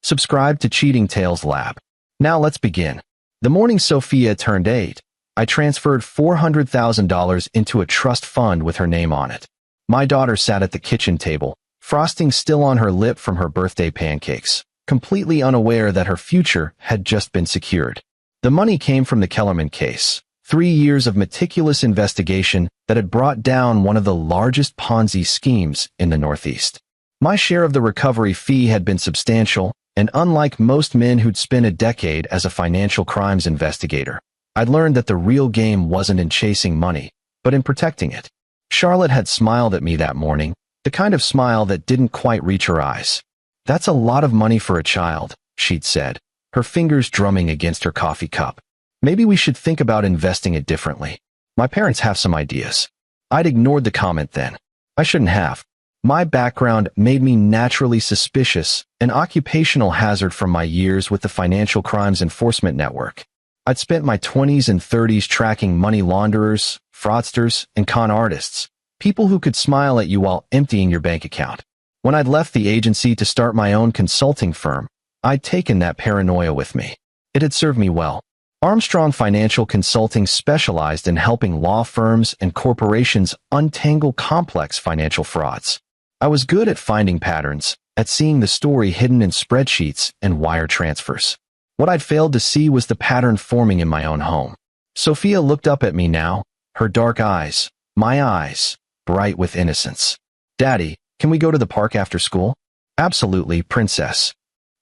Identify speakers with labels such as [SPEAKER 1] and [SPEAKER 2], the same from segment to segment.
[SPEAKER 1] Subscribe to Cheating Tales Lab. Now let's begin. The morning Sophia turned 8, I transferred $400,000 into a trust fund with her name on it. My daughter sat at the kitchen table, frosting still on her lip from her birthday pancakes, completely unaware that her future had just been secured. The money came from the Kellerman case, 3 years of meticulous investigation that had brought down one of the largest Ponzi schemes in the Northeast. My share of the recovery fee had been substantial, and unlike most men who'd spent a decade as a financial crimes investigator, I'd learned that the real game wasn't in chasing money, but in protecting it. Charlotte had smiled at me that morning, the kind of smile that didn't quite reach her eyes. "That's a lot of money for a child," she'd said, her fingers drumming against her coffee cup. "Maybe we should think about investing it differently. My parents have some ideas." I'd ignored the comment then. I shouldn't have. My background made me naturally suspicious, an occupational hazard from my years with the Financial Crimes Enforcement Network. I'd spent my 20s and 30s tracking money launderers, fraudsters, and con artists, people who could smile at you while emptying your bank account. When I'd left the agency to start my own consulting firm, I'd taken that paranoia with me. It had served me well. Armstrong Financial Consulting specialized in helping law firms and corporations untangle complex financial frauds. I was good at finding patterns, at seeing the story hidden in spreadsheets and wire transfers. What I'd failed to see was the pattern forming in my own home. Sophia looked up at me now, her dark eyes, my eyes, bright with innocence. "Daddy, can we go to the park after school?" "Absolutely, princess."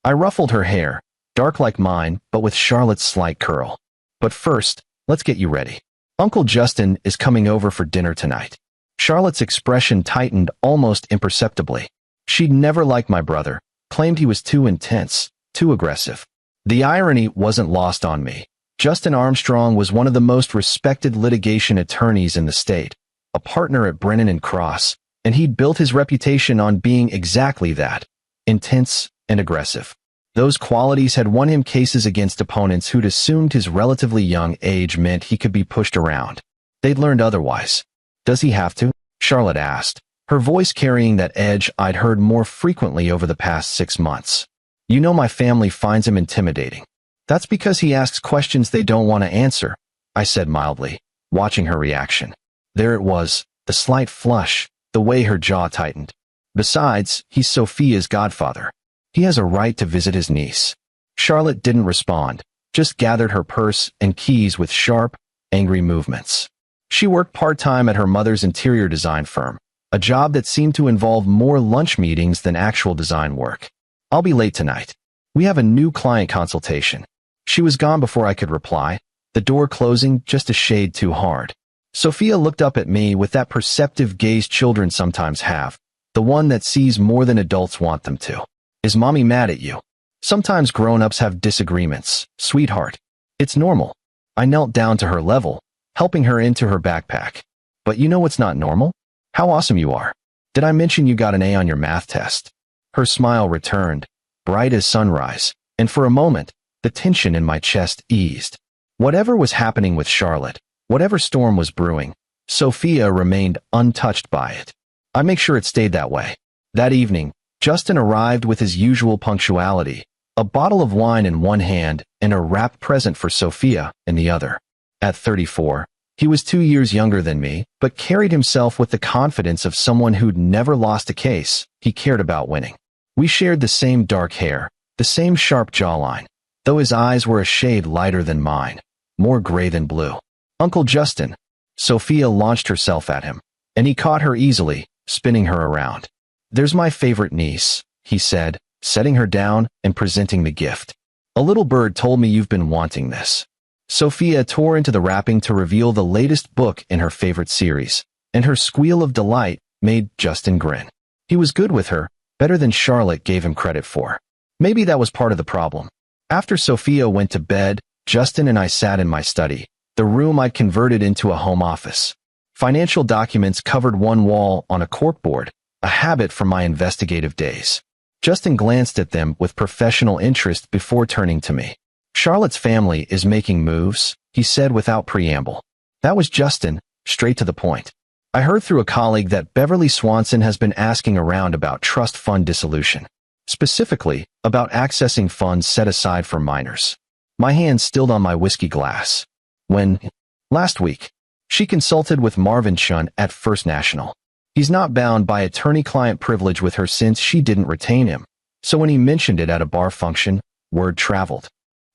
[SPEAKER 1] I ruffled her hair, dark like mine, but with Charlotte's slight curl. "But first, let's get you ready. Uncle Justin is coming over for dinner tonight." Charlotte's expression tightened almost imperceptibly. She'd never liked my brother, claimed he was too intense, too aggressive. The irony wasn't lost on me. Justin Armstrong was one of the most respected litigation attorneys in the state, a partner at Brennan and Cross, and he'd built his reputation on being exactly that, intense and aggressive. Those qualities had won him cases against opponents who'd assumed his relatively young age meant he could be pushed around. They'd learned otherwise. "Does he have to?" Charlotte asked, her voice carrying that edge I'd heard more frequently over the past 6 months. "You know my family finds him intimidating." "That's because he asks questions they don't want to answer," I said mildly, watching her reaction. There it was, the slight flush, the way her jaw tightened. "Besides, he's Sophia's godfather. He has a right to visit his niece." Charlotte didn't respond, just gathered her purse and keys with sharp, angry movements. She worked part-time at her mother's interior design firm, a job that seemed to involve more lunch meetings than actual design work. "I'll be late tonight. We have a new client consultation." She was gone before I could reply, the door closing just a shade too hard. Sophia looked up at me with that perceptive gaze children sometimes have, the one that sees more than adults want them to. "Is mommy mad at you?" "Sometimes grown-ups have disagreements, sweetheart. It's normal." I knelt down to her level, helping her into her backpack. "But you know what's not normal? How awesome you are. Did I mention you got an A on your math test?" Her smile returned, bright as sunrise, and for a moment, the tension in my chest eased. Whatever was happening with Charlotte, whatever storm was brewing, Sophia remained untouched by it. I make sure it stayed that way. That evening, Justin arrived with his usual punctuality, a bottle of wine in one hand and a wrapped present for Sophia in the other. At 34, he was 2 years younger than me, but carried himself with the confidence of someone who'd never lost a case he cared about winning. We shared the same dark hair, the same sharp jawline, though his eyes were a shade lighter than mine, more gray than blue. "Uncle Justin." Sophia launched herself at him, and he caught her easily, spinning her around. "There's my favorite niece," he said, setting her down and presenting the gift. "A little bird told me you've been wanting this." Sophia tore into the wrapping to reveal the latest book in her favorite series, and her squeal of delight made Justin grin. He was good with her, better than Charlotte gave him credit for. Maybe that was part of the problem. After Sophia went to bed, Justin and I sat in my study, the room I'd converted into a home office. Financial documents covered one wall on a corkboard, a habit from my investigative days. Justin glanced at them with professional interest before turning to me. "Charlotte's family is making moves," he said without preamble. That was Justin, straight to the point. "I heard through a colleague that Beverly Swanson has been asking around about trust fund dissolution." specifically about accessing funds set aside for minors. My hand stilled on my whiskey glass. When, last week, she consulted with Marvin Chun at First National. He's not bound by attorney-client privilege with her since she didn't retain him, so when he mentioned it at a bar function, word traveled.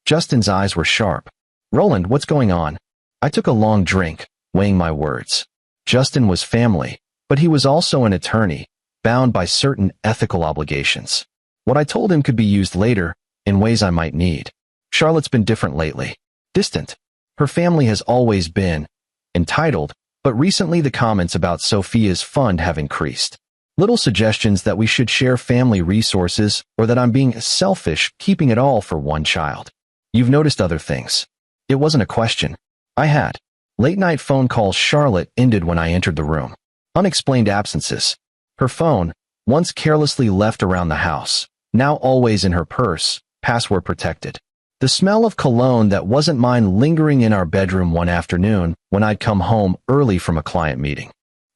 [SPEAKER 1] Justin's eyes were sharp. "Roland, what's going on?" I took a long drink, weighing my words. Justin was family, but he was also an attorney, bound by certain ethical obligations. What I told him could be used later, in ways I might need. Charlotte's been different lately. Distant. Her family has always been entitled, but recently the comments about Sophia's fund have increased. Little suggestions that we should share family resources or that I'm being selfish keeping it all for one child. You've noticed other things. It wasn't a question. I had. Late-night phone calls. Charlotte ended when I entered the room. Unexplained absences. Her phone, once carelessly left around the house, now always in her purse, password protected. The smell of cologne that wasn't mine lingering in our bedroom one afternoon when I'd come home early from a client meeting.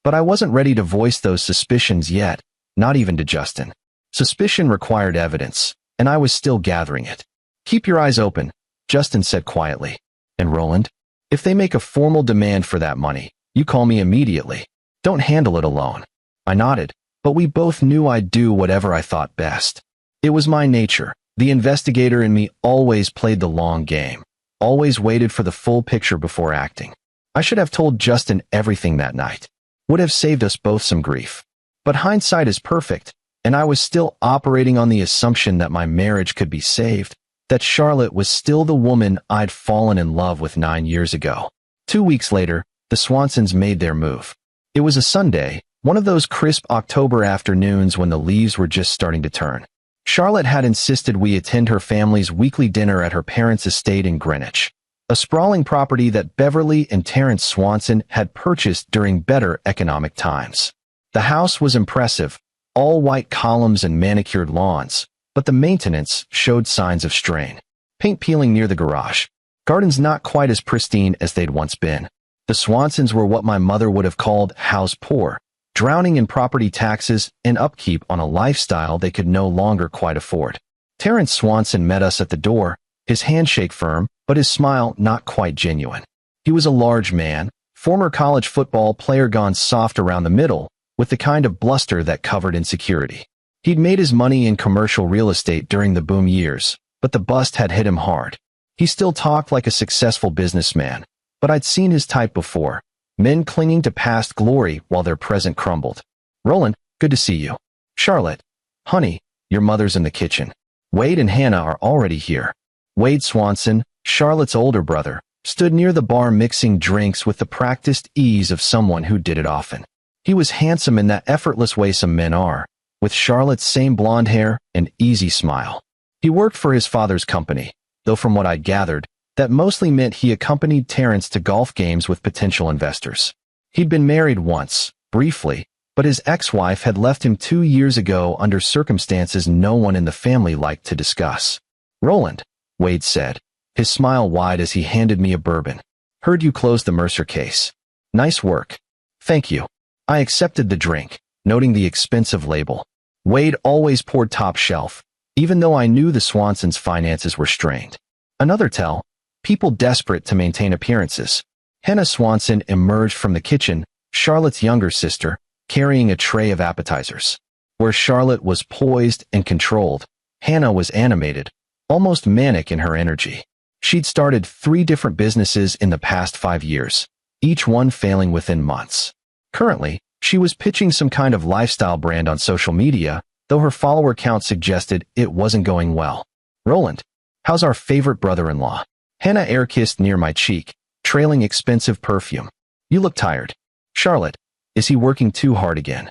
[SPEAKER 1] But I wasn't ready to voice those suspicions yet, not even to Justin. Suspicion required evidence, and I was still gathering it. "Keep your eyes open," Justin said quietly. "And Roland, if they make a formal demand for that money, you call me immediately. Don't handle it alone." I nodded, but we both knew I'd do whatever I thought best. It was my nature. The investigator in me always played the long game, always waited for the full picture before acting. I should have told Justin everything that night. Would have saved us both some grief. But hindsight is perfect, and I was still operating on the assumption that my marriage could be saved, that Charlotte was still the woman I'd fallen in love with 9 years ago. 2 weeks later, the Swansons made their move. It was a Sunday, one of those crisp October afternoons when the leaves were just starting to turn. Charlotte had insisted we attend her family's weekly dinner at her parents' estate in Greenwich, a sprawling property that Beverly and Terrence Swanson had purchased during better economic times. The house was impressive, all white columns and manicured lawns, but the maintenance showed signs of strain. Paint peeling near the garage. Gardens not quite as pristine as they'd once been. The Swansons were what my mother would have called house poor, drowning in property taxes and upkeep on a lifestyle they could no longer quite afford. Terrence Swanson met us at the door, his handshake firm, but his smile not quite genuine. He was a large man, former college football player gone soft around the middle, with the kind of bluster that covered insecurity. He'd made his money in commercial real estate during the boom years, but the bust had hit him hard. He still talked like a successful businessman, but I'd seen his type before. Men clinging to past glory while their present crumbled. "Roland, good to see you." "Charlotte, honey, your mother's in the kitchen. Wade and Hannah are already here." Wade Swanson, Charlotte's older brother, stood near the bar mixing drinks with the practiced ease of someone who did it often. He was handsome in that effortless way some men are, with Charlotte's same blonde hair and easy smile. He worked for his father's company, though from what I'd gathered, that mostly meant he accompanied Terrence to golf games with potential investors. He'd been married once, briefly, but his ex-wife had left him 2 years ago under circumstances no one in the family liked to discuss. "Roland," Wade said, his smile wide as he handed me a bourbon. "Heard you closed the Mercer case. Nice work." "Thank you." I accepted the drink, noting the expensive label. Wade always poured top shelf, even though I knew the Swansons' finances were strained. Another tell. People desperate to maintain appearances. Hannah Swanson emerged from the kitchen, Charlotte's younger sister, carrying a tray of appetizers. Where Charlotte was poised and controlled, Hannah was animated, almost manic in her energy. She'd started 3 different businesses in the past 5 years, each one failing within months. Currently, she was pitching some kind of lifestyle brand on social media, though her follower count suggested it wasn't going well. "Roland, how's our favorite brother-in-law?" Hannah air-kissed near my cheek, trailing expensive perfume. "You look tired." "Charlotte, is he working too hard again?"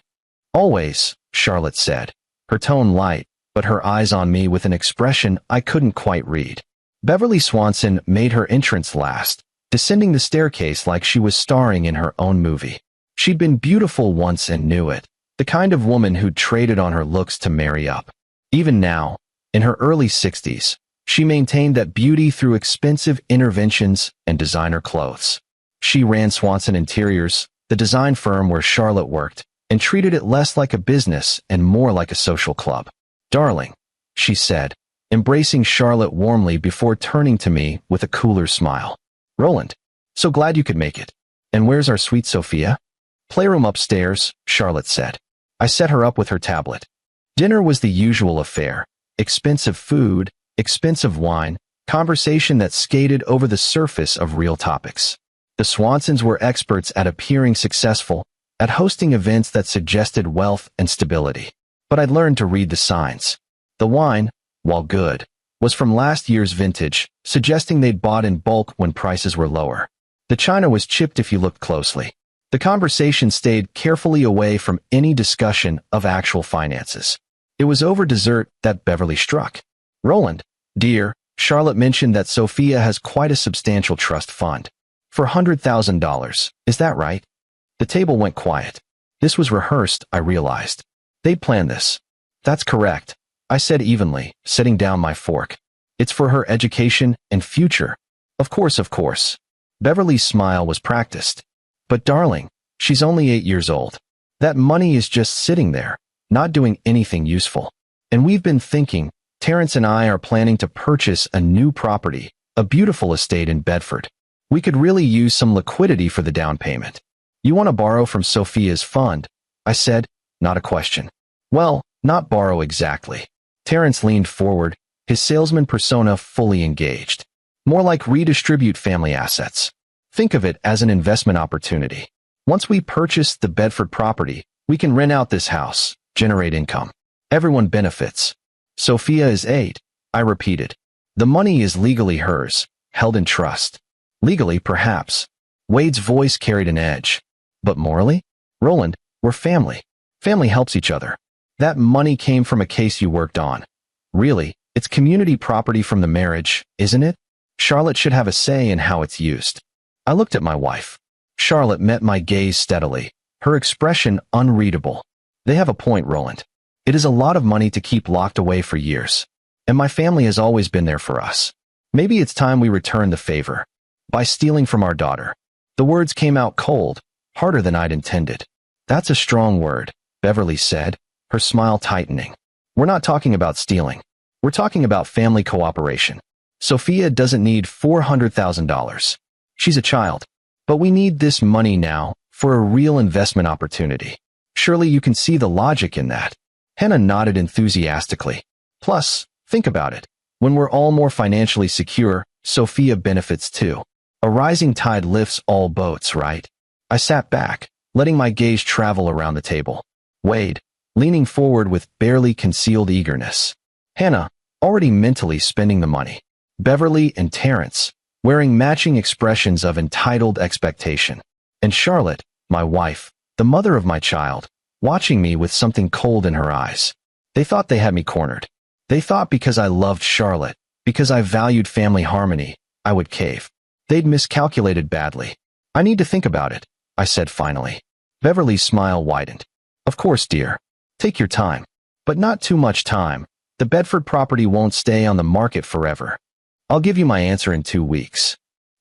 [SPEAKER 1] "Always," Charlotte said, her tone light, but her eyes on me with an expression I couldn't quite read. Beverly Swanson made her entrance last, descending the staircase like she was starring in her own movie. She'd been beautiful once and knew it, the kind of woman who'd traded on her looks to marry up. Even now, in her early 60s, she maintained that beauty through expensive interventions and designer clothes. She ran Swanson Interiors, the design firm where Charlotte worked, and treated it less like a business and more like a social club. "Darling," she said, embracing Charlotte warmly before turning to me with a cooler smile. "Roland, so glad you could make it. And where's our sweet Sophia?" "Playroom upstairs," Charlotte said. I set her up with her tablet. Dinner was the usual affair. Expensive food, expensive wine, conversation that skated over the surface of real topics. The Swansons were experts at appearing successful, at hosting events that suggested wealth and stability. But I'd learned to read the signs. The wine, while good, was from last year's vintage, suggesting they'd bought in bulk when prices were lower. The china was chipped if you looked closely. The conversation stayed carefully away from any discussion of actual finances. It was over dessert that Beverly struck. "Roland, dear," Charlotte mentioned that Sophia has quite a substantial trust fund. For $100,000, is that right? The table went quiet. This was rehearsed, I realized. They'd planned this. "That's correct," I said evenly, setting down my fork. "It's for her education and future." Of course. Beverly's smile was practiced. "But darling, she's only 8 years old. That money is just sitting there, not doing anything useful. And we've been thinking, Terrence and I are planning to purchase a new property, a beautiful estate in Bedford. We could really use some liquidity for the down payment." "You want to borrow from Sophia's fund?" I said, not a question. "Well, not borrow exactly." Terrence leaned forward, his salesman persona fully engaged. "More like redistribute family assets. Think of it as an investment opportunity. Once we purchase the Bedford property, we can rent out this house, generate income. Everyone benefits." "Sophia is 8, I repeated. "The money is legally hers, held in trust." "Legally, perhaps." Wade's voice carried an edge. "But morally? Roland, we're family. Family helps each other. That money came from a case you worked on. Really, it's community property from the marriage, isn't it? Charlotte should have a say in how it's used." I looked at my wife. Charlotte met my gaze steadily, her expression unreadable. "They have a point, Roland. It is a lot of money to keep locked away for years. And my family has always been there for us. Maybe it's time we return the favor. By stealing from our daughter." The words came out cold, harder than I'd intended. "That's a strong word," Beverly said, her smile tightening. "We're not talking about stealing. We're talking about family cooperation. Sophia doesn't need $400,000. She's a child. But we need this money now for a real investment opportunity. Surely you can see the logic in that." Hannah nodded enthusiastically. "Plus, think about it. When we're all more financially secure, Sophia benefits too. A rising tide lifts all boats, right?" I sat back, letting my gaze travel around the table. Wade, leaning forward with barely concealed eagerness. Hannah, already mentally spending the money. Beverly and Terrence, wearing matching expressions of entitled expectation. And Charlotte, my wife, the mother of my child, watching me with something cold in her eyes. They thought they had me cornered. They thought because I loved Charlotte, because I valued family harmony, I would cave. They'd miscalculated badly. "I need to think about it," I said finally. Beverly's smile widened. "Of course, dear. Take your time. But not too much time. The Bedford property won't stay on the market forever. I'll give you my answer in 2 weeks."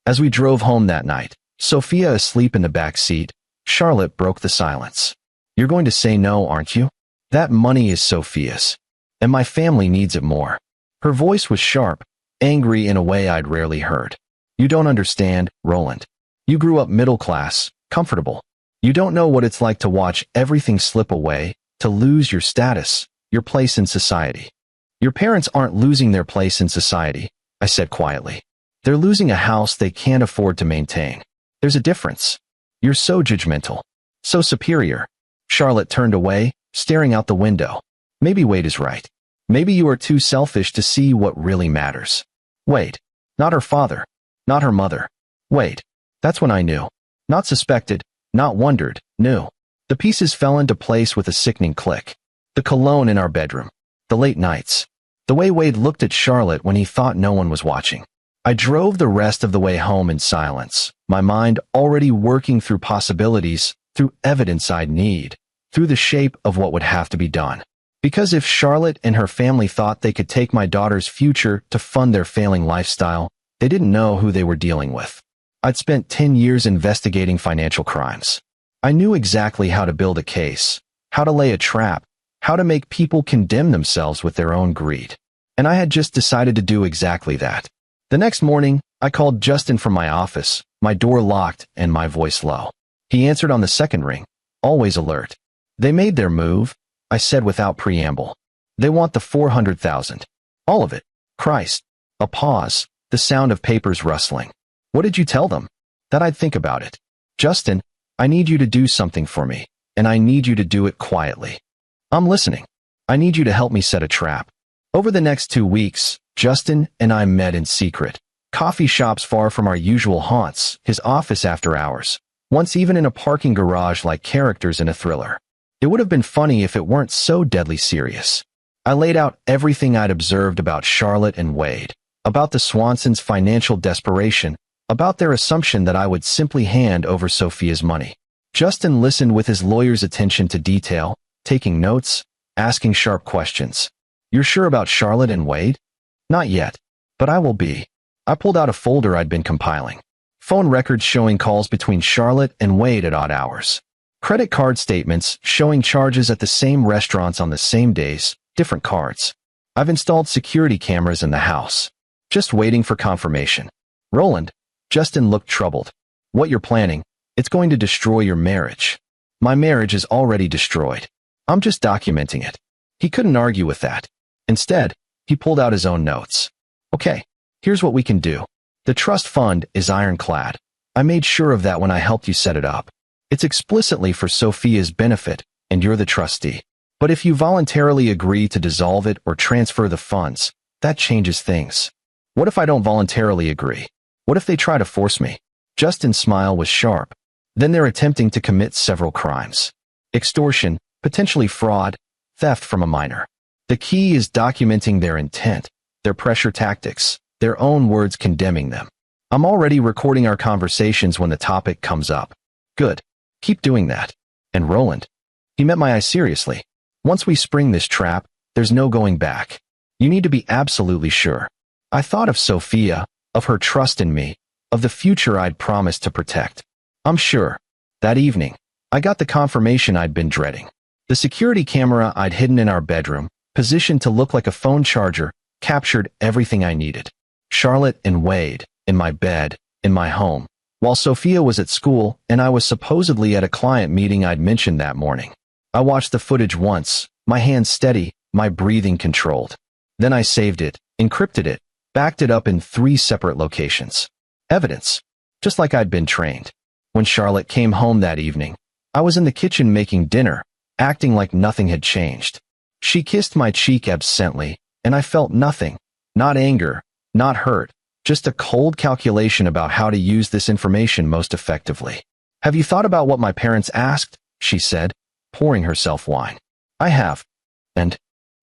[SPEAKER 1] As we drove home that night, Sophia asleep in the back seat, Charlotte broke the silence. "You're going to say no, aren't you? That money is Sophia's. And my family needs it more." Her voice was sharp, angry in a way I'd rarely heard. "You don't understand, Roland. You grew up middle class, comfortable. You don't know what it's like to watch everything slip away, to lose your status, your place in society." "Your parents aren't losing their place in society," I said quietly. "They're losing a house they can't afford to maintain. There's a difference. You're so judgmental, so superior." Charlotte turned away, staring out the window. "Maybe Wade is right. Maybe you are too selfish to see what really matters." Wade. Not her father. Not her mother. Wade. That's when I knew. Not suspected, not wondered, knew. The pieces fell into place with a sickening click. The cologne in our bedroom. The late nights. The way Wade looked at Charlotte when he thought no one was watching. I drove the rest of the way home in silence, my mind already working through possibilities, through evidence I'd need, through the shape of what would have to be done. Because if Charlotte and her family thought they could take my daughter's future to fund their failing lifestyle, they didn't know who they were dealing with. I'd spent 10 years investigating financial crimes. I knew exactly how to build a case, how to lay a trap, how to make people condemn themselves with their own greed. And I had just decided to do exactly that. The next morning, I called Justin from my office, my door locked and my voice low. He answered on the second ring, always alert. They made their move, I said without preamble. They want the 400,000. All of it. Christ. A pause, the sound of papers rustling. What did you tell them? That I'd think about it. Justin, I need you to do something for me, and I need you to do it quietly. I'm listening. I need you to help me set a trap. Over the next 2 weeks, Justin and I met in secret. Coffee shops far from our usual haunts, his office after hours, once even in a parking garage like characters in a thriller. It would have been funny if it weren't so deadly serious. I laid out everything I'd observed about Charlotte and Wade, about the Swansons' financial desperation, about their assumption that I would simply hand over Sophia's money. Justin listened with his lawyer's attention to detail, taking notes, asking sharp questions. You're sure about Charlotte and Wade? Not yet, but I will be. I pulled out a folder I'd been compiling. Phone records showing calls between Charlotte and Wade at odd hours. Credit card statements showing charges at the same restaurants on the same days, different cards. I've installed security cameras in the house. Just waiting for confirmation. Roland, Justin looked troubled. What you're planning, it's going to destroy your marriage. My marriage is already destroyed. I'm just documenting it. He couldn't argue with that. Instead, he pulled out his own notes. Okay, here's what we can do. The trust fund is ironclad. I made sure of that when I helped you set it up. It's explicitly for Sophia's benefit, and you're the trustee. But if you voluntarily agree to dissolve it or transfer the funds, that changes things. What if I don't voluntarily agree? What if they try to force me? Justin's smile was sharp. Then they're attempting to commit several crimes. Extortion, potentially fraud, theft from a minor. The key is documenting their intent, their pressure tactics, their own words condemning them. I'm already recording our conversations when the topic comes up. Good. Keep doing that. And Roland. He met my eye seriously. Once we spring this trap, there's no going back. You need to be absolutely sure. I thought of Sophia, of her trust in me, of the future I'd promised to protect. I'm sure. That evening, I got the confirmation I'd been dreading. The security camera I'd hidden in our bedroom, positioned to look like a phone charger, captured everything I needed. Charlotte and Wade, in my bed, in my home, while Sophia was at school and I was supposedly at a client meeting I'd mentioned that morning. I watched the footage once, my hands steady, my breathing controlled. Then I saved it, encrypted it, backed it up in 3 separate locations. Evidence, just like I'd been trained. When Charlotte came home that evening, I was in the kitchen making dinner, acting like nothing had changed. She kissed my cheek absently, and I felt nothing, not anger, not hurt, just a cold calculation about how to use this information most effectively. Have you thought about what my parents asked? She said, pouring herself wine. I have. And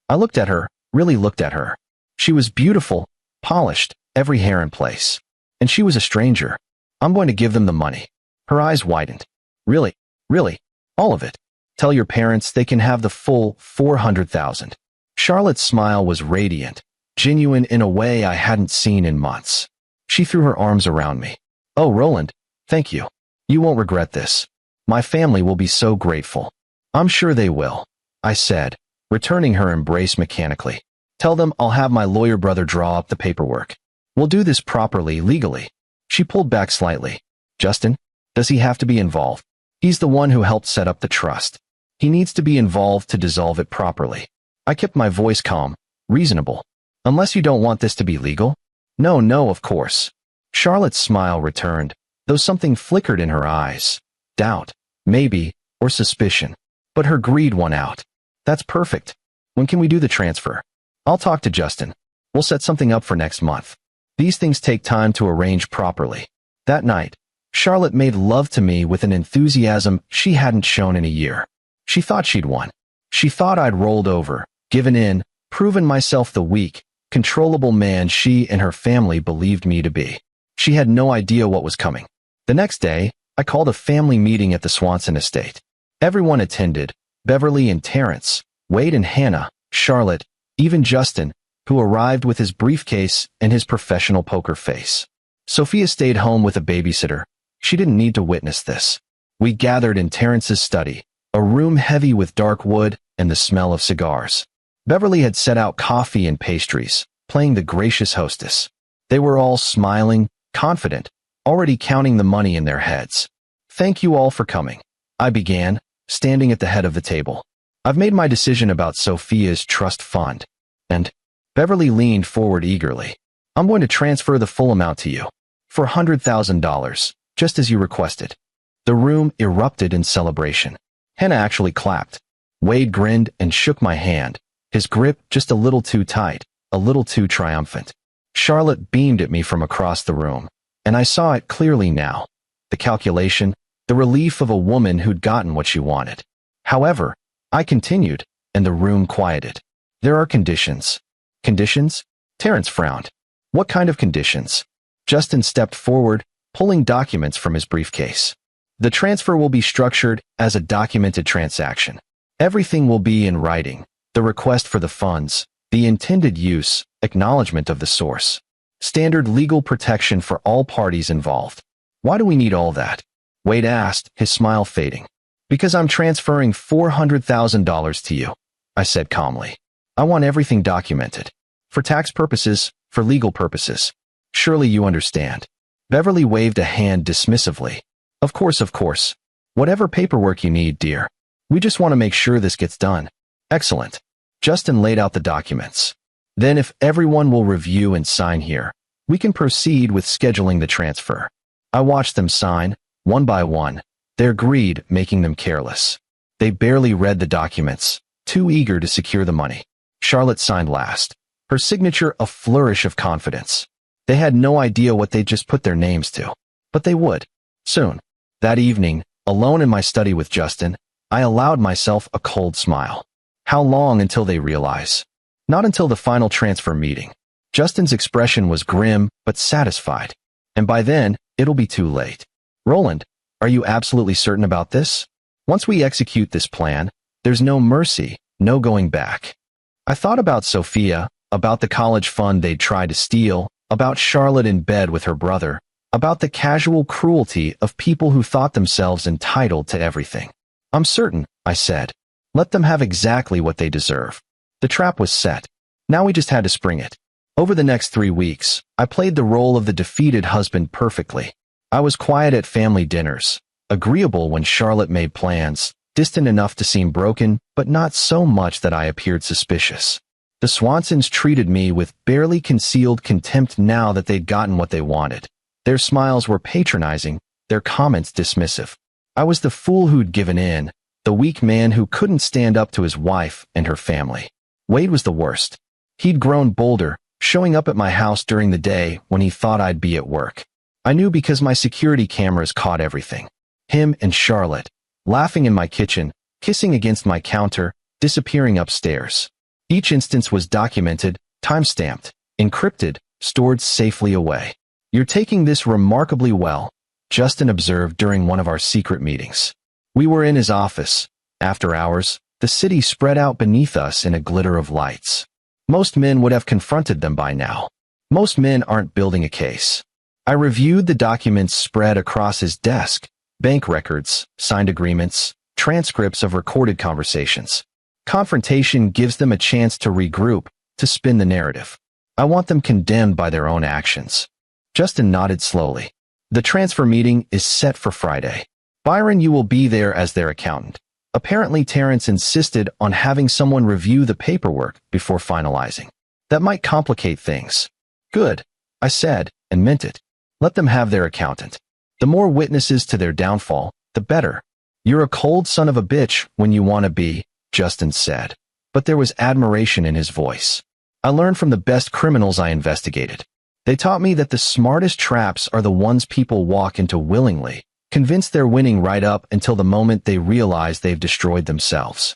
[SPEAKER 1] I looked at her, really looked at her. She was beautiful, polished, every hair in place. And she was a stranger. I'm going to give them the money. Her eyes widened. Really, really, all of it. Tell your parents they can have the full 400,000. Charlotte's smile was radiant, genuine in a way I hadn't seen in months. She threw her arms around me. Oh, Roland, thank you. You won't regret this. My family will be so grateful. I'm sure they will, I said, returning her embrace mechanically. Tell them I'll have my lawyer brother draw up the paperwork. We'll do this properly, legally. She pulled back slightly. Justin, does he have to be involved? He's the one who helped set up the trust. He needs to be involved to dissolve it properly. I kept my voice calm, reasonable. Unless you don't want this to be legal? No, of course. Charlotte's smile returned, though something flickered in her eyes. Doubt, maybe, or suspicion. But her greed won out. That's perfect. When can we do the transfer? I'll talk to Justin. We'll set something up for next month. These things take time to arrange properly. That night, Charlotte made love to me with an enthusiasm she hadn't shown in a year. She thought she'd won. She thought I'd rolled over, given in, proven myself the weak, controllable man she and her family believed me to be. She had no idea what was coming. The next day, I called a family meeting at the Swanson estate. Everyone attended, Beverly and Terrence, Wade and Hannah, Charlotte, even Justin, who arrived with his briefcase and his professional poker face. Sophia stayed home with a babysitter. She didn't need to witness this. We gathered in Terrence's study, a room heavy with dark wood and the smell of cigars. Beverly had set out coffee and pastries, playing the gracious hostess. They were all smiling, confident, already counting the money in their heads. "Thank you all for coming," I began, standing at the head of the table. "I've made my decision about Sophia's trust fund." And Beverly leaned forward eagerly. "I'm going to transfer the full amount to you. For $100,000, just as you requested." The room erupted in celebration. Hannah actually clapped. Wade grinned and shook my hand, his grip just a little too tight, a little too triumphant. Charlotte beamed at me from across the room, and I saw it clearly now. The calculation, the relief of a woman who'd gotten what she wanted. However, I continued, and the room quieted. "There are conditions." "Conditions?" Terrence frowned. "What kind of conditions?" Justin stepped forward, pulling documents from his briefcase. "The transfer will be structured as a documented transaction. Everything will be in writing: the request for the funds, the intended use, acknowledgement of the source. Standard legal protection for all parties involved." "Why do we need all that?" Wade asked, his smile fading. "Because I'm transferring $400,000 to you," I said calmly. "I want everything documented. For tax purposes, for legal purposes. Surely you understand." Beverly waved a hand dismissively. Of course. Whatever paperwork you need, dear. We just want to make sure this gets done." "Excellent." Justin laid out the documents. "Then if everyone will review and sign here, we can proceed with scheduling the transfer." I watched them sign, one by one, their greed making them careless. They barely read the documents, too eager to secure the money. Charlotte signed last, her signature a flourish of confidence. They had no idea what they'd just put their names to, but they would, soon. That evening, alone in my study with Justin, I allowed myself a cold smile. How long until they realize? Not until the final transfer meeting. Justin's expression was grim but satisfied. And by then, it'll be too late. "Roland, are you absolutely certain about this? Once we execute this plan, there's no mercy, no going back." I thought about Sophia, about the college fund they'd tried to steal, about Charlotte in bed with her brother, about the casual cruelty of people who thought themselves entitled to everything. "I'm certain," I said. "Let them have exactly what they deserve." The trap was set. Now we just had to spring it. Over the next 3 weeks, I played the role of the defeated husband perfectly. I was quiet at family dinners, agreeable when Charlotte made plans, distant enough to seem broken, but not so much that I appeared suspicious. The Swansons treated me with barely concealed contempt now that they'd gotten what they wanted. Their smiles were patronizing, their comments dismissive. I was the fool who'd given in, the weak man who couldn't stand up to his wife and her family. Wade was the worst. He'd grown bolder, showing up at my house during the day when he thought I'd be at work. I knew because my security cameras caught everything. Him and Charlotte, laughing in my kitchen, kissing against my counter, disappearing upstairs. Each instance was documented, time-stamped, encrypted, stored safely away. "You're taking this remarkably well," Justin observed during one of our secret meetings. We were in his office. After hours, the city spread out beneath us in a glitter of lights. Most men would have confronted them by now. Most men aren't building a case. I reviewed the documents spread across his desk: bank records, signed agreements, transcripts of recorded conversations. Confrontation gives them a chance to regroup, to spin the narrative. I want them condemned by their own actions. Justin nodded slowly. "The transfer meeting is set for Friday. Byron, you will be there as their accountant." Apparently Terrence insisted on having someone review the paperwork before finalizing. That might complicate things. "Good," I said, and meant it. Let them have their accountant. The more witnesses to their downfall, the better. "You're a cold son of a bitch when you want to be," Justin said. But there was admiration in his voice. "I learned from the best criminals I investigated. They taught me that the smartest traps are the ones people walk into willingly, convinced they're winning right up until the moment they realize they've destroyed themselves."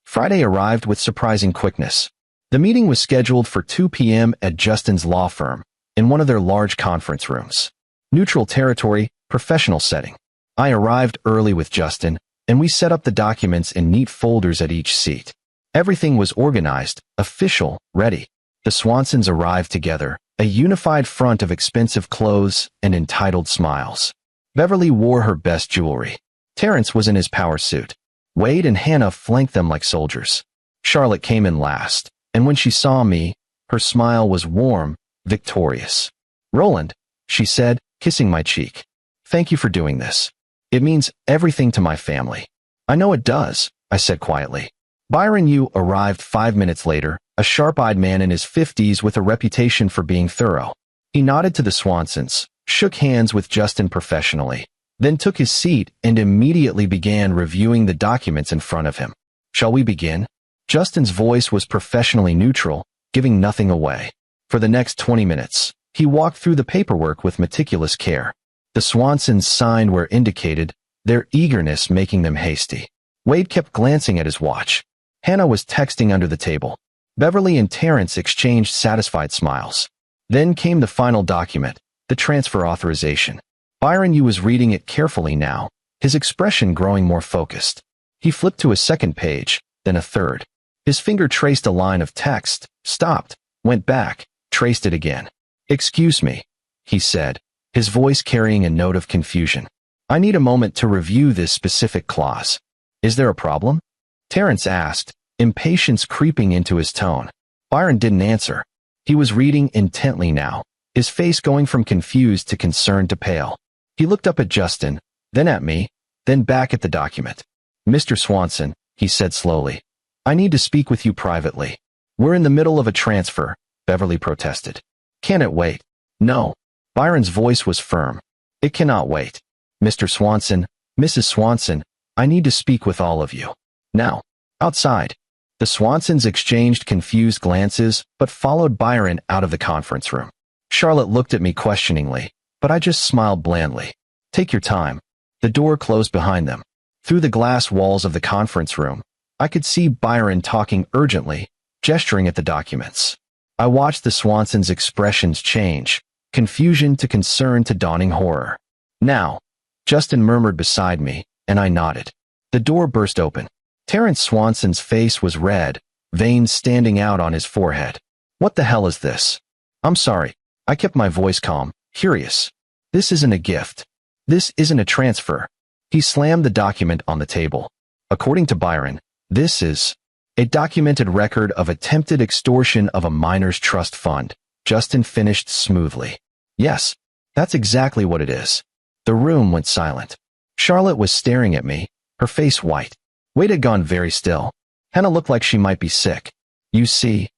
[SPEAKER 1] Friday arrived with surprising quickness. The meeting was scheduled for 2 p.m. at Justin's law firm, in one of their large conference rooms. Neutral territory, professional setting. I arrived early with Justin, and we set up the documents in neat folders at each seat. Everything was organized, official, ready. The Swansons arrived together, a unified front of expensive clothes and entitled smiles. Beverly wore her best jewelry. Terrence was in his power suit. Wade and Hannah flanked them like soldiers. Charlotte came in last, and when she saw me, her smile was warm, victorious. "Roland," she said, kissing my cheek. "Thank you for doing this. It means everything to my family." "I know it does," I said quietly. Byron Yu arrived 5 minutes later, a sharp-eyed man in his 50s with a reputation for being thorough. He nodded to the Swansons, shook hands with Justin professionally, then took his seat and immediately began reviewing the documents in front of him. "Shall we begin?" Justin's voice was professionally neutral, giving nothing away. For the next 20 minutes, he walked through the paperwork with meticulous care. The Swansons signed where indicated, their eagerness making them hasty. Wade kept glancing at his watch. Hannah was texting under the table. Beverly and Terrence exchanged satisfied smiles. Then came the final document, the transfer authorization. Byron Yu was reading it carefully now, his expression growing more focused. He flipped to a second page, then a third. His finger traced a line of text, stopped, went back, traced it again. "Excuse me," he said, his voice carrying a note of confusion. "I need a moment to review this specific clause." "Is there a problem?" Terrence asked, impatience creeping into his tone. Byron didn't answer. He was reading intently now, his face going from confused to concerned to pale. He looked up at Justin, then at me, then back at the document. "Mr. Swanson," he said slowly, "I need to speak with you privately." "We're in the middle of a transfer," Beverly protested. "Can it wait?" "No." Byron's voice was firm. "It cannot wait. Mr. Swanson, Mrs. Swanson, I need to speak with all of you. Now. Outside." The Swansons exchanged confused glances, but followed Byron out of the conference room. Charlotte looked at me questioningly, but I just smiled blandly. "Take your time." The door closed behind them. Through the glass walls of the conference room, I could see Byron talking urgently, gesturing at the documents. I watched the Swansons' expressions change, confusion to concern to dawning horror. "Now," Justin murmured beside me, and I nodded. The door burst open. Terrence Swanson's face was red, veins standing out on his forehead. "What the hell is this?" "I'm sorry." I kept my voice calm, curious. "This isn't a gift. This isn't a transfer." He slammed the document on the table. "According to Byron, this is a documented record of attempted extortion of a minor's trust fund." Justin finished smoothly. "Yes, that's exactly what it is." The room went silent. Charlotte was staring at me, her face white. Wade had gone very still. Hannah looked like she might be sick. "You see,"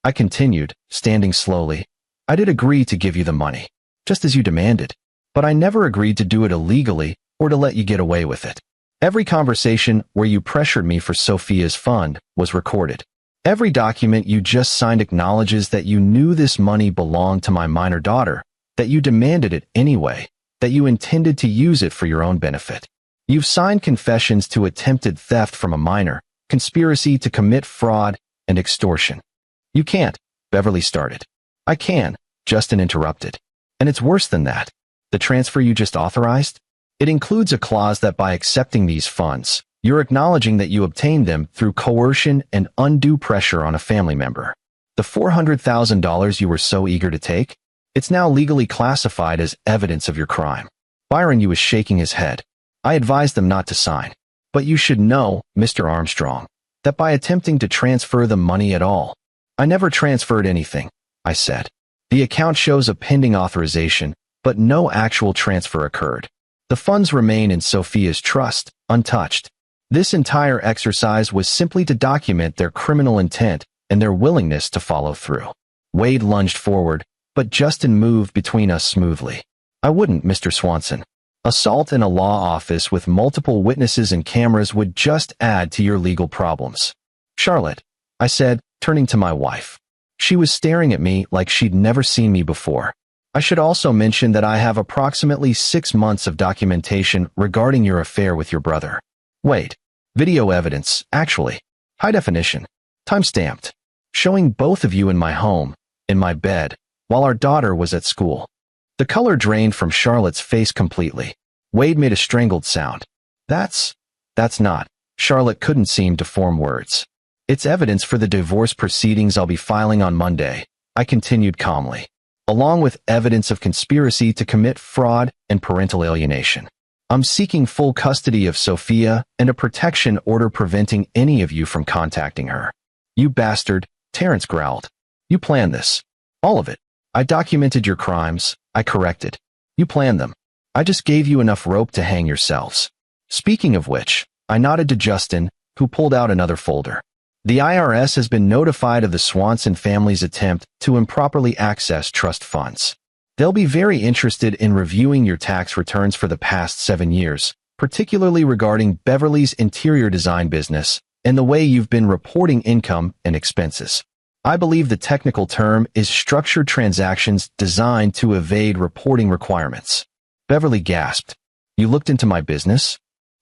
[SPEAKER 1] I continued, standing slowly, "I did agree to give you the money, just as you demanded. But I never agreed to do it illegally or to let you get away with it. Every conversation where you pressured me for Sophia's fund was recorded. Every document you just signed acknowledges that you knew this money belonged to my minor daughter, that you demanded it anyway, that you intended to use it for your own benefit. You've signed confessions to attempted theft from a minor, conspiracy to commit fraud, and extortion." "You can't," Beverly started. "I can," Justin interrupted. "And it's worse than that. The transfer you just authorized? It includes a clause that by accepting these funds, you're acknowledging that you obtained them through coercion and undue pressure on a family member. The $400,000 you were so eager to take? It's now legally classified as evidence of your crime." Byron Yu was shaking his head. "I advised them not to sign. But you should know, Mr. Armstrong, that by attempting to transfer the money at all, I never transferred anything," I said. "The account shows a pending authorization, but no actual transfer occurred. The funds remain in Sophia's trust, untouched. This entire exercise was simply to document their criminal intent and their willingness to follow through." Wade lunged forward, but Justin moved between us smoothly. "I wouldn't, Mr. Swanson. Assault in a law office with multiple witnesses and cameras would just add to your legal problems." "Charlotte," I said, turning to my wife. She was staring at me like she'd never seen me before. "I should also mention that I have approximately 6 months of documentation regarding your affair with your brother. Wait, video evidence, actually. High definition. Time-stamped. Showing both of you in my home, in my bed, while our daughter was at school." The color drained from Charlotte's face completely. Wade made a strangled sound. That's not." Charlotte couldn't seem to form words. "It's evidence for the divorce proceedings I'll be filing on Monday," I continued calmly, "along with evidence of conspiracy to commit fraud and parental alienation." I'm seeking full custody of Sophia and a protection order preventing any of you from contacting her. You bastard, Terrence growled. You planned this. All of it. I documented your crimes. I corrected. You planned them. I just gave you enough rope to hang yourselves. Speaking of which, I nodded to Justin, who pulled out another folder. The IRS has been notified of the Swanson family's attempt to improperly access trust funds. They'll be very interested in reviewing your tax returns for the past 7 years, particularly regarding Beverly's interior design business and the way you've been reporting income and expenses. I believe the technical term is structured transactions designed to evade reporting requirements. Beverly gasped. You looked into my business?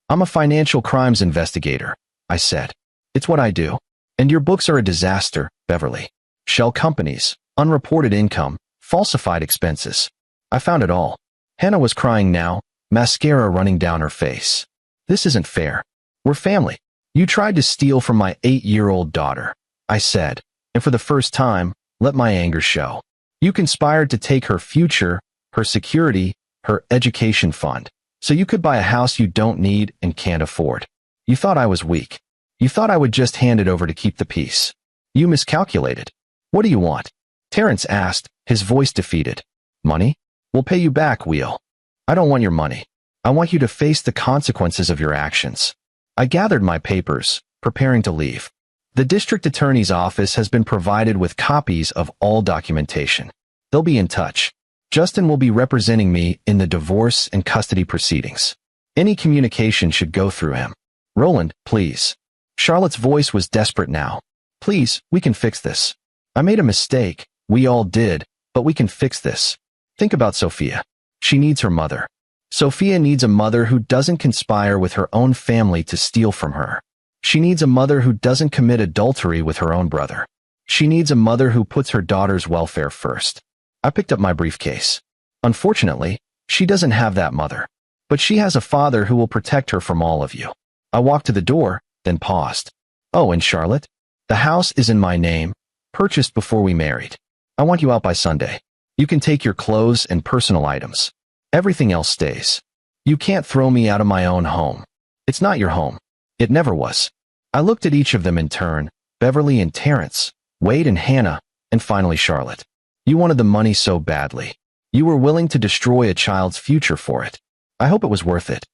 [SPEAKER 1] I'm a financial crimes investigator, I said. It's what I do. And your books are a disaster, Beverly. Shell companies, unreported income, falsified expenses. I found it all. Hannah was crying now, mascara running down her face. This isn't fair. We're family. You tried to steal from my 8-year-old daughter, I said, and for the first time, let my anger show. You conspired to take her future, her security, her education fund, so you could buy a house you don't need and can't afford. You thought I was weak. You thought I would just hand it over to keep the peace. You miscalculated. What do you want? Terrence asked, his voice defeated. Money? We'll pay you back, Wheel. I don't want your money. I want you to face the consequences of your actions. I gathered my papers, preparing to leave. The district attorney's office has been provided with copies of all documentation. They'll be in touch. Justin will be representing me in the divorce and custody proceedings. Any communication should go through him. Roland, please. Charlotte's voice was desperate now. Please, we can fix this. I made a mistake. We all did, but we can fix this. Think about Sophia. She needs her mother. Sophia needs a mother who doesn't conspire with her own family to steal from her. She needs a mother who doesn't commit adultery with her own brother. She needs a mother who puts her daughter's welfare first. I picked up my briefcase. Unfortunately, she doesn't have that mother. But she has a father who will protect her from all of you. I walked to the door, then paused. Oh, and Charlotte? The house is in my name, purchased before we married. I want you out by Sunday. You can take your clothes and personal items. Everything else stays. You can't throw me out of my own home. It's not your home. It never was. I looked at each of them in turn, Beverly and Terrence, Wade and Hannah, and finally Charlotte. You wanted the money so badly. You were willing to destroy a child's future for it. I hope it was worth it.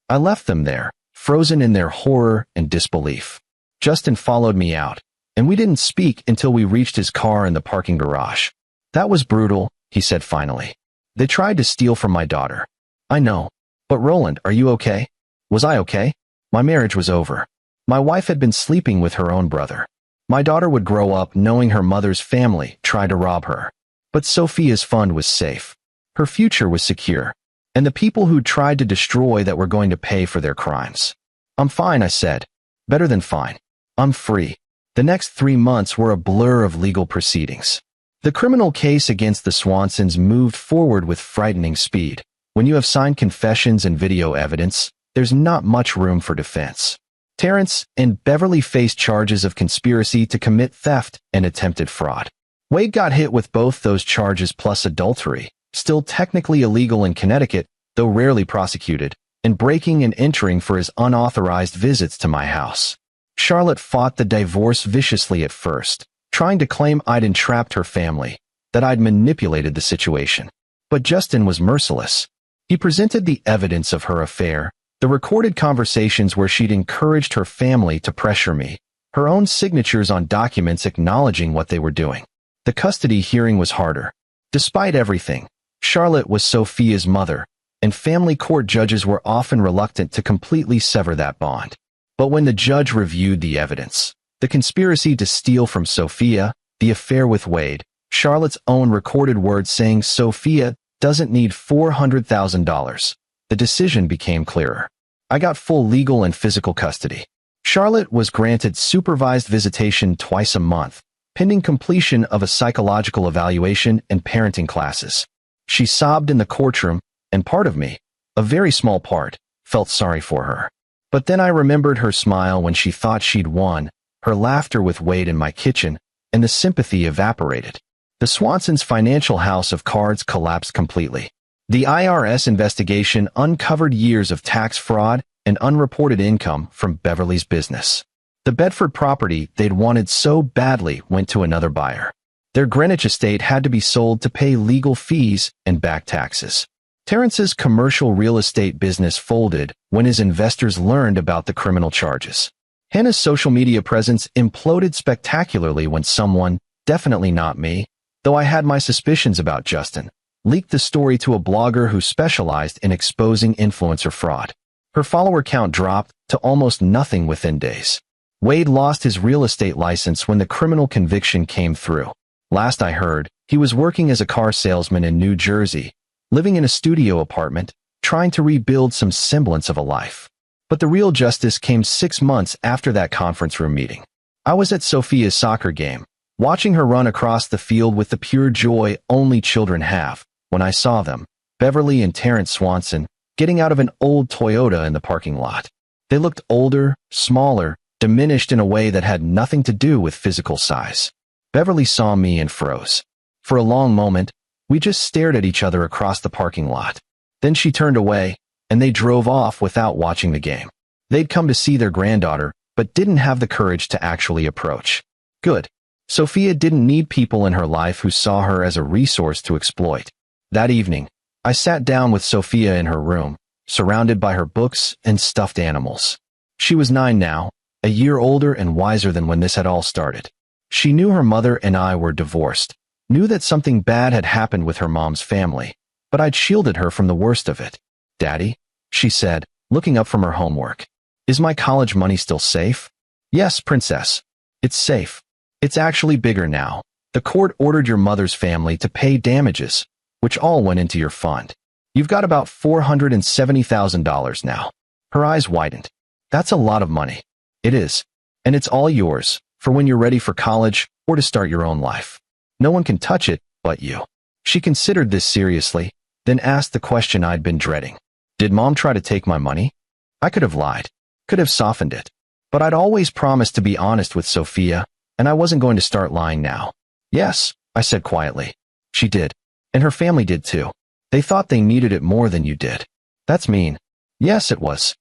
[SPEAKER 1] I left them there, frozen in their horror and disbelief. Justin followed me out, and we didn't speak until we reached his car in the parking garage. That was brutal, he said finally. They tried to steal from my daughter. I know. But Roland, are you okay? Was I okay? My marriage was over. My wife had been sleeping with her own brother. My daughter would grow up knowing her mother's family tried to rob her. But Sophia's fund was safe. Her future was secure. And the people who tried to destroy that were going to pay for their crimes. I'm fine, I said. Better than fine. I'm free. The next 3 months were a blur of legal proceedings. The criminal case against the Swansons moved forward with frightening speed. When you have signed confessions and video evidence, there's not much room for defense. Terrence and Beverly faced charges of conspiracy to commit theft and attempted fraud. Wade got hit with both those charges plus adultery, still technically illegal in Connecticut, though rarely prosecuted, and breaking and entering for his unauthorized visits to my house. Charlotte fought the divorce viciously at first, trying to claim I'd entrapped her family, that I'd manipulated the situation. But Justin was merciless. He presented the evidence of her affair, the recorded conversations where she'd encouraged her family to pressure me, her own signatures on documents acknowledging what they were doing. The custody hearing was harder. Despite everything, Charlotte was Sophia's mother, and family court judges were often reluctant to completely sever that bond. But when the judge reviewed the evidence, the conspiracy to steal from Sophia, the affair with Wade, Charlotte's own recorded words saying Sophia doesn't need $400,000, the decision became clearer. I got full legal and physical custody. Charlotte was granted supervised visitation twice a month, pending completion of a psychological evaluation and parenting classes. She sobbed in the courtroom, and part of me, a very small part, felt sorry for her. But then I remembered her smile when she thought she'd won, her laughter with Wade in my kitchen, and the sympathy evaporated. The Swansons' financial house of cards collapsed completely. The IRS investigation uncovered years of tax fraud and unreported income from Beverly's business. The Bedford property they'd wanted so badly went to another buyer. Their Greenwich estate had to be sold to pay legal fees and back taxes. Terrence's commercial real estate business folded when his investors learned about the criminal charges. Hannah's social media presence imploded spectacularly when someone, definitely not me, though I had my suspicions about Justin, leaked the story to a blogger who specialized in exposing influencer fraud. Her follower count dropped to almost nothing within days. Wade lost his real estate license when the criminal conviction came through. Last I heard, he was working as a car salesman in New Jersey, living in a studio apartment, trying to rebuild some semblance of a life. But the real justice came 6 months after that conference room meeting. I was at Sophia's soccer game, watching her run across the field with the pure joy only children have, when I saw them, Beverly and Terrence Swanson, getting out of an old Toyota in the parking lot. They looked older, smaller, diminished in a way that had nothing to do with physical size. Beverly saw me and froze. For a long moment, we just stared at each other across the parking lot. Then she turned away, and they drove off without watching the game. They'd come to see their granddaughter, but didn't have the courage to actually approach. Good. Sophia didn't need people in her life who saw her as a resource to exploit. That evening, I sat down with Sophia in her room, surrounded by her books and stuffed animals. She was 9 now, a year older and wiser than when this had all started. She knew her mother and I were divorced, knew that something bad had happened with her mom's family, but I'd shielded her from the worst of it. "Daddy," she said, looking up from her homework, "is my college money still safe?" "Yes, princess. It's safe. It's actually bigger now. The court ordered your mother's family to pay damages, which all went into your fund. You've got about $470,000 now." Her eyes widened. "That's a lot of money." "It is. And it's all yours, for when you're ready for college or to start your own life. No one can touch it but you." She considered this seriously, then asked the question I'd been dreading. Did Mom try to take my money? I could have lied, could have softened it. But I'd always promised to be honest with Sophia, and I wasn't going to start lying now. "Yes," I said quietly. "She did. And her family did too. They thought they needed it more than you did." "That's mean." "Yes, it was."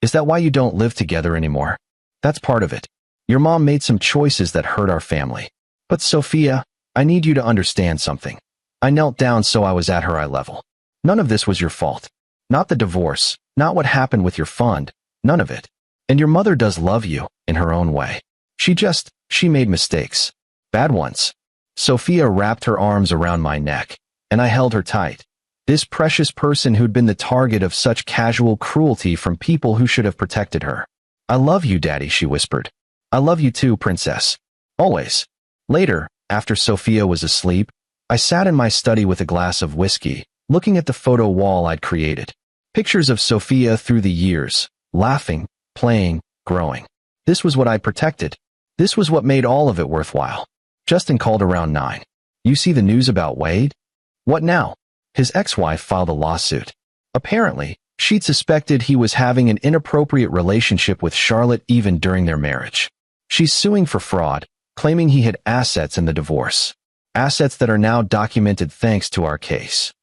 [SPEAKER 1] "Is that why you don't live together anymore?" "That's part of it. Your mom made some choices that hurt our family." "But Sophia, I need you to understand something." I knelt down so I was at her eye level. "None of this was your fault. Not the divorce, not what happened with your fund, none of it. And your mother does love you, in her own way. She made mistakes. Bad ones." Sophia wrapped her arms around my neck, and I held her tight. This precious person who'd been the target of such casual cruelty from people who should have protected her. "I love you, Daddy," she whispered. "I love you too, Princess. Always." Later, after Sophia was asleep, I sat in my study with a glass of whiskey, looking at the photo wall I'd created. Pictures of Sophia through the years, laughing, playing, growing. This was what I protected. This was what made all of it worthwhile. Justin called around 9. "You see the news about Wade?" "What now?" His ex-wife filed a lawsuit. Apparently, she'd suspected he was having an inappropriate relationship with Charlotte even during their marriage. She's suing for fraud, claiming he had assets in the divorce. Assets that are now documented thanks to our case.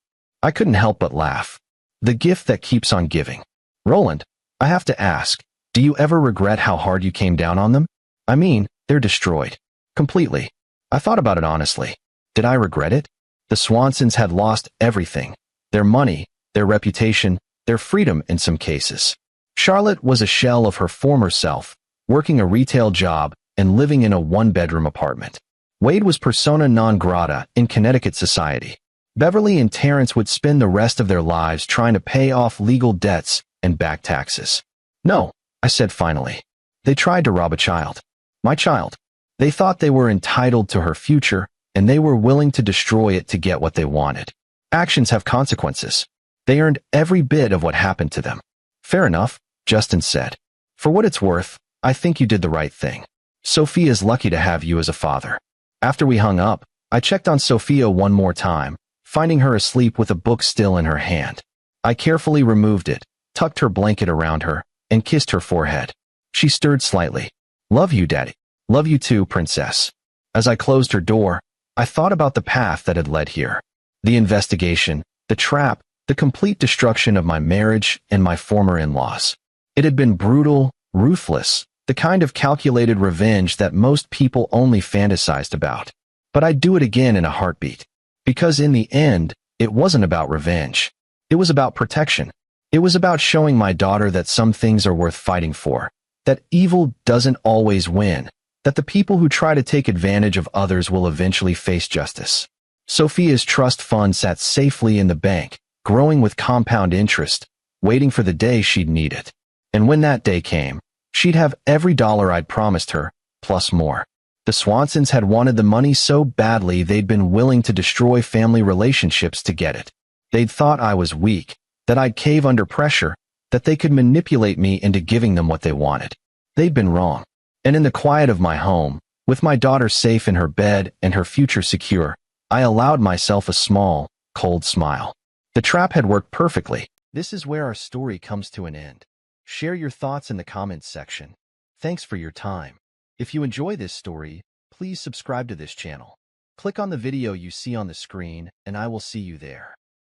[SPEAKER 1] I couldn't help but laugh. The gift that keeps on giving. "Roland, I have to ask, do you ever regret how hard you came down on them? I mean, they're destroyed. Completely." I thought about it honestly. Did I regret it? The Swansons had lost everything. Their money, their reputation, their freedom in some cases. Charlotte was a shell of her former self, working a retail job and living in a one-bedroom apartment. Wade was persona non grata in Connecticut society. Beverly and Terrence would spend the rest of their lives trying to pay off legal debts and back taxes. "No," I said finally. "They tried to rob a child. My child. They thought they were entitled to her future, and they were willing to destroy it to get what they wanted. Actions have consequences. They earned every bit of what happened to them." "Fair enough," Justin said. "For what it's worth, I think you did the right thing. Sophia's lucky to have you as a father." After we hung up, I checked on Sophia one more time, finding her asleep with a book still in her hand. I carefully removed it, tucked her blanket around her, and kissed her forehead. She stirred slightly. "Love you, Daddy." "Love you too, Princess." As I closed her door, I thought about the path that had led here. The investigation, the trap, the complete destruction of my marriage and my former in-laws. It had been brutal, ruthless, the kind of calculated revenge that most people only fantasized about. But I'd do it again in a heartbeat. Because in the end, it wasn't about revenge. It was about protection. It was about showing my daughter that some things are worth fighting for, that evil doesn't always win, that the people who try to take advantage of others will eventually face justice. Sophia's trust fund sat safely in the bank, growing with compound interest, waiting for the day she'd need it. And when that day came, she'd have every dollar I'd promised her, plus more. The Swansons had wanted the money so badly they'd been willing to destroy family relationships to get it. They'd thought I was weak, that I'd cave under pressure, that they could manipulate me into giving them what they wanted. They'd been wrong. And in the quiet of my home, with my daughter safe in her bed and her future secure, I allowed myself a small, cold smile. The trap had worked perfectly. This is where our story comes to an end. Share your thoughts in the comments section. Thanks for your time. If you enjoy this story, please subscribe to this channel. Click on the video you see on the screen, and I will see you there.